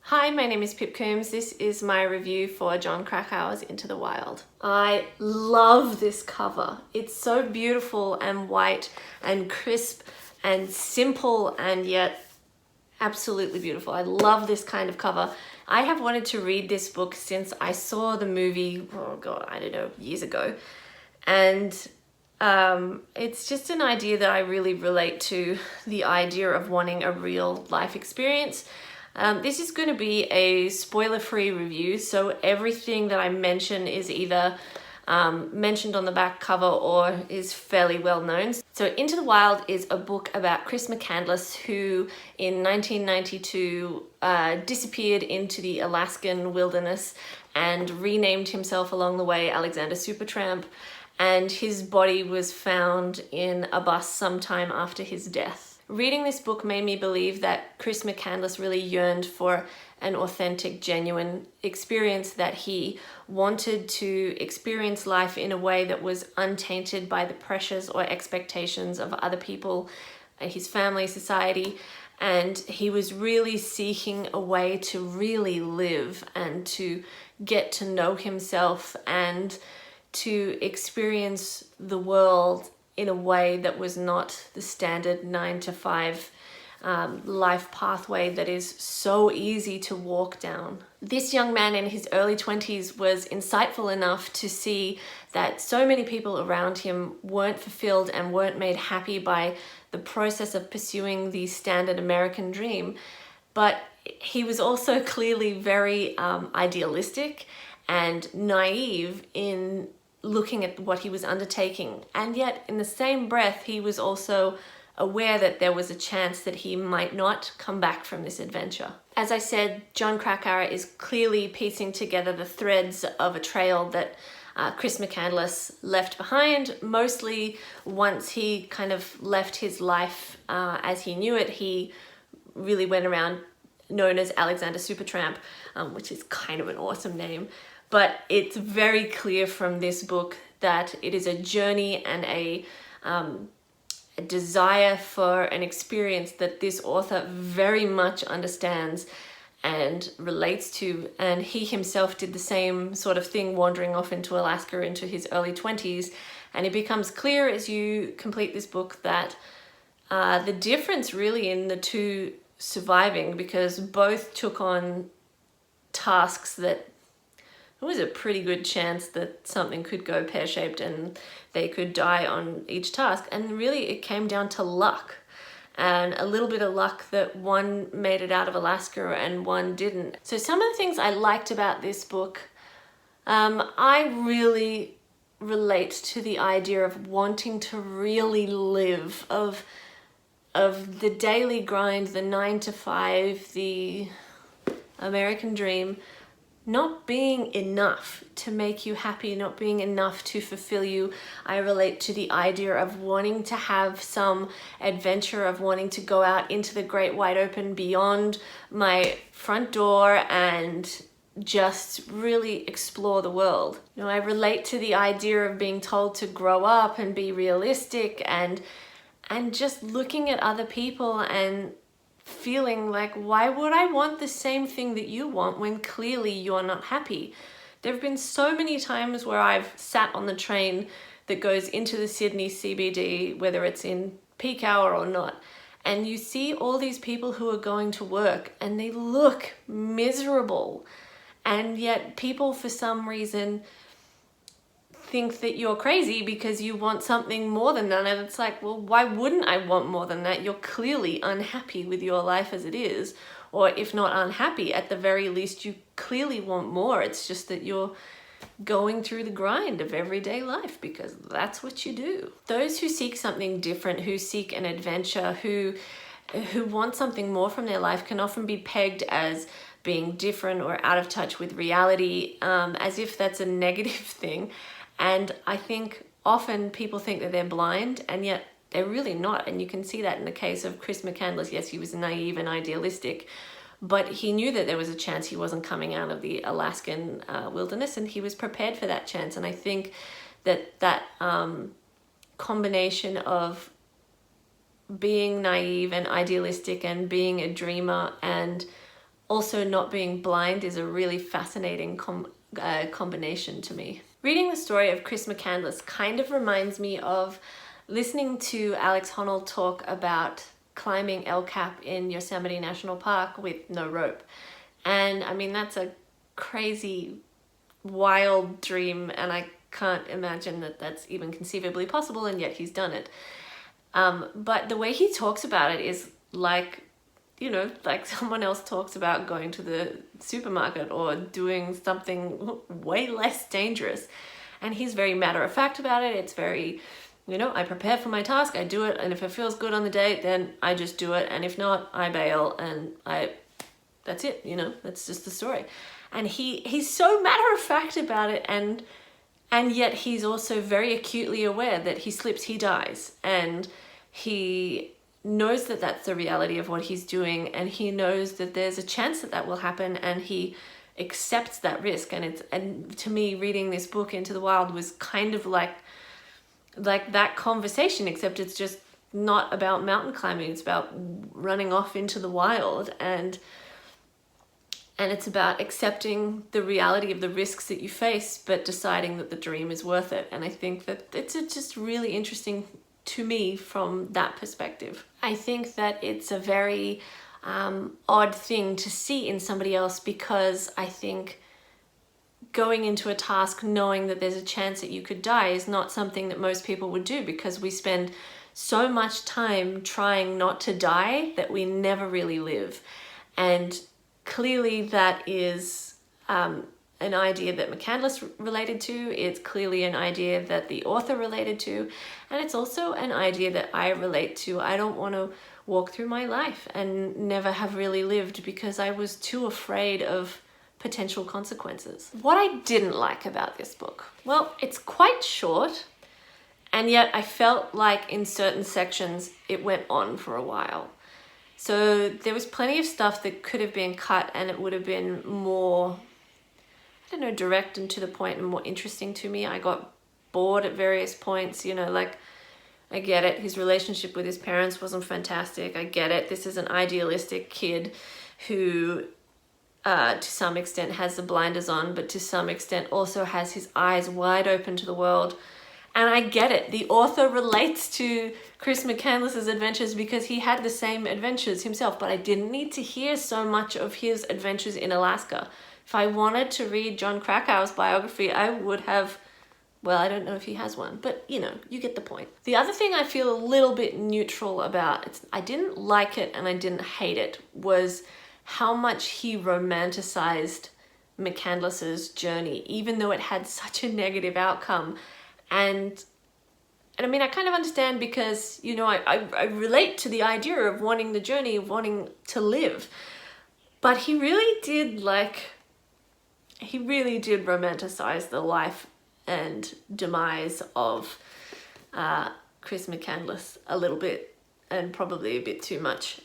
Hi, my name is Pip Coombs. This is my review for Jon Krakauer's Into the Wild. I love this cover. It's so beautiful and white and crisp and simple and yet absolutely beautiful. I love this kind of cover. I have wanted to read this book since I saw the movie, oh God, I don't know, years ago. And it's just an idea that I really relate to, the idea of wanting a real life experience. This is going to be a spoiler-free review, so everything that I mention is either mentioned on the back cover or is fairly well known. So Into the Wild is a book about Chris McCandless, who in 1992 disappeared into the Alaskan wilderness and renamed himself along the way Alexander Supertramp, and his body was found in a bus sometime after his death. Reading this book made me believe that Chris McCandless really yearned for an authentic, genuine experience, that he wanted to experience life in a way that was untainted by the pressures or expectations of other people, his family, society, and he was really seeking a way to really live and to get to know himself and to experience the world in a way that was not the standard 9-to-5 life pathway that is so easy to walk down. This young man in his early 20s was insightful enough to see that so many people around him weren't fulfilled and weren't made happy by the process of pursuing the standard American dream. But he was also clearly very idealistic and naive in looking at what he was undertaking, and yet in the same breath he was also aware that there was a chance that he might not come back from this adventure. As I said, Jon Krakauer is clearly piecing together the threads of a trail that Chris McCandless left behind. Mostly once he kind of left his life as he knew it, he really went around known as Alexander Supertramp, which is kind of an awesome name. But it's very clear from this book that it is a journey and a desire for an experience that this author very much understands and relates to. And he himself did the same sort of thing, wandering off into Alaska into his early 20s. And it becomes clear as you complete this book that the difference really in the two surviving, because both took on tasks that it was a pretty good chance that something could go pear-shaped and they could die on each task. And really it came down to luck, and a little bit of luck that one made it out of Alaska and one didn't. So some of the things I liked about this book, I really relate to the idea of wanting to really live, of the daily grind, the 9-to-5, the American dream, not being enough to make you happy, not being enough to fulfill you. I relate to the idea of wanting to have some adventure, of wanting to go out into the great wide open beyond my front door and just really explore the world. You know, I relate to the idea of being told to grow up and be realistic and just looking at other people and feeling like, why would I want the same thing that you want when clearly you're not happy? There have been so many times where I've sat on the train that goes into the Sydney CBD, whether it's in peak hour or not, and you see all these people who are going to work and they look miserable, and yet people for some reason think that you're crazy because you want something more than that. And it's like, well, why wouldn't I want more than that? You're clearly unhappy with your life as it is, or if not unhappy, at the very least you clearly want more. It's just that you're going through the grind of everyday life because that's what you do. Those who seek something different, who seek an adventure, who want something more from their life, can often be pegged as being different or out of touch with reality, as if that's a negative thing. And I think often people think that they're blind, and yet they're really not. And you can see that in the case of Chris McCandless. Yes, he was naive and idealistic, but he knew that there was a chance he wasn't coming out of the Alaskan wilderness, and he was prepared for that chance. And I think that combination of being naive and idealistic and being a dreamer and also not being blind is a really fascinating combination to me. Reading the story of Chris McCandless kind of reminds me of listening to Alex Honnold talk about climbing El Cap in Yosemite National Park with no rope. And I mean, that's a crazy, wild dream, and I can't imagine that that's even conceivably possible, and yet he's done it. But the way he talks about it is like, you know, like someone else talks about going to the supermarket or doing something way less dangerous. And he's very matter of fact about it. It's very, you know, I prepare for my task, I do it, and if it feels good on the day, then I just do it. And if not, I bail, and that's it, you know, that's just the story. And he's so matter of fact about it, and yet he's also very acutely aware that he slips, he dies. And he knows that that's the reality of what he's doing, and he knows that there's a chance that that will happen, and he accepts that risk. And to me, reading this book, Into the Wild, was kind of like that conversation, except it's just not about mountain climbing. It's about running off into the wild, and it's about accepting the reality of the risks that you face, but deciding that the dream is worth it. And I think that it's just really interesting to me from that perspective. I think that it's a very odd thing to see in somebody else, because I think going into a task knowing that there's a chance that you could die is not something that most people would do, because we spend so much time trying not to die that we never really live. And clearly that is an idea that McCandless related to. It's clearly an idea that the author related to. And it's also an idea that I relate to. I don't want to walk through my life and never have really lived because I was too afraid of potential consequences. What I didn't like about this book, well, it's quite short, and yet I felt like in certain sections it went on for a while. So there was plenty of stuff that could have been cut, and it would have been more, I don't know, direct and to the point and more interesting to me. I got bored at various points, you know, like, I get it, his relationship with his parents wasn't fantastic. I get it, this is an idealistic kid who to some extent has the blinders on, but to some extent also has his eyes wide open to the world. And I get it, the author relates to Chris McCandless's adventures because he had the same adventures himself, but I didn't need to hear so much of his adventures in Alaska. If I wanted to read Jon Krakauer's biography, I would have, well, I don't know if he has one, but you know, you get the point. The other thing I feel a little bit neutral about, I didn't like it and I didn't hate it, was how much he romanticized McCandless's journey, even though it had such a negative outcome. And I mean, I kind of understand because, you know, I relate to the idea of wanting the journey, of wanting to live. But he really did romanticize the life and demise of Chris McCandless a little bit, and probably a bit too much.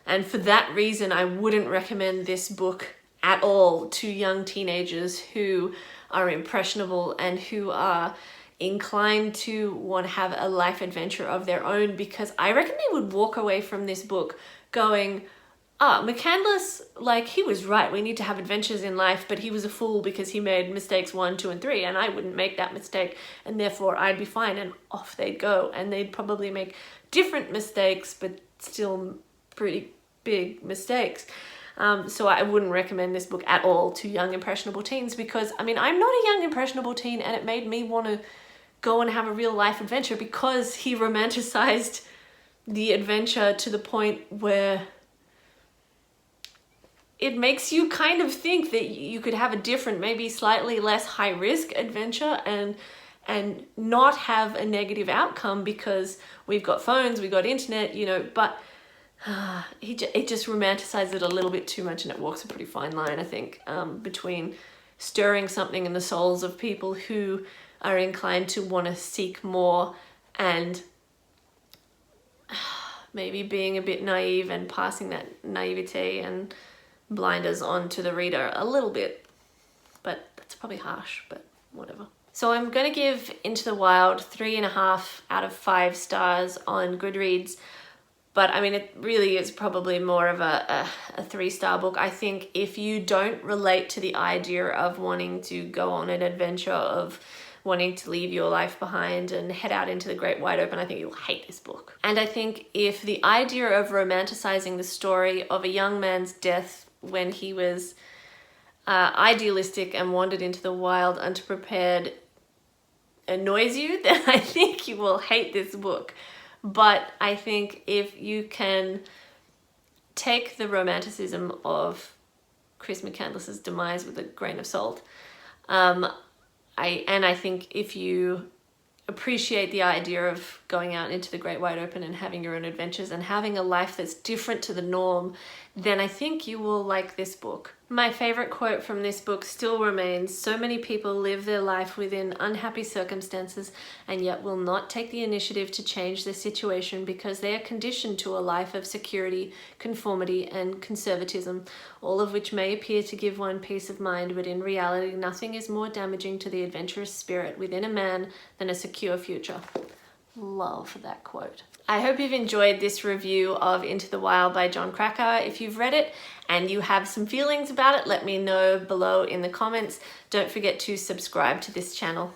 And for that reason, I wouldn't recommend this book at all to young teenagers who are impressionable and who are inclined to want to have a life adventure of their own, because I reckon they would walk away from this book going, McCandless, like, he was right, we need to have adventures in life, but he was a fool because he made mistakes 1, 2, and 3, and I wouldn't make that mistake, and therefore I'd be fine, and off they'd go, and they'd probably make different mistakes, but still pretty big mistakes. So I wouldn't recommend this book at all to young impressionable teens, because, I mean, I'm not a young impressionable teen, and it made me want to go and have a real life adventure because he romanticized the adventure to the point where it makes you kind of think that you could have a different, maybe slightly less high risk adventure and not have a negative outcome because we've got phones, we've got internet, you know, but it just romanticizes it a little bit too much, and it walks a pretty fine line, I think, between stirring something in the souls of people who are inclined to want to seek more and maybe being a bit naive and passing that naivete and blinders on to the reader a little bit. But that's probably harsh, but whatever. So I'm going to give Into the Wild 3.5 out of 5 stars on Goodreads. But I mean, it really is probably more of a 3-star book. I think if you don't relate to the idea of wanting to go on an adventure, of wanting to leave your life behind and head out into the great wide open, I think you'll hate this book. And I think if the idea of romanticizing the story of a young man's death when he was idealistic and wandered into the wild underprepared annoys you, then I think you will hate this book. But I think if you can take the romanticism of Chris McCandless's demise with a grain of salt, I think if you appreciate the idea of going out into the great wide open and having your own adventures and having a life that's different to the norm, then I think you will like this book. My favorite quote from this book still remains, "So many people live their life within unhappy circumstances and yet will not take the initiative to change their situation because they are conditioned to a life of security, conformity, and conservatism, all of which may appear to give one peace of mind, but in reality nothing is more damaging to the adventurous spirit within a man than a secure future." Love that quote. I hope you've enjoyed this review of Into the Wild by Jon Krakauer. If you've read it and you have some feelings about it, let me know below in the comments. Don't forget to subscribe to this channel.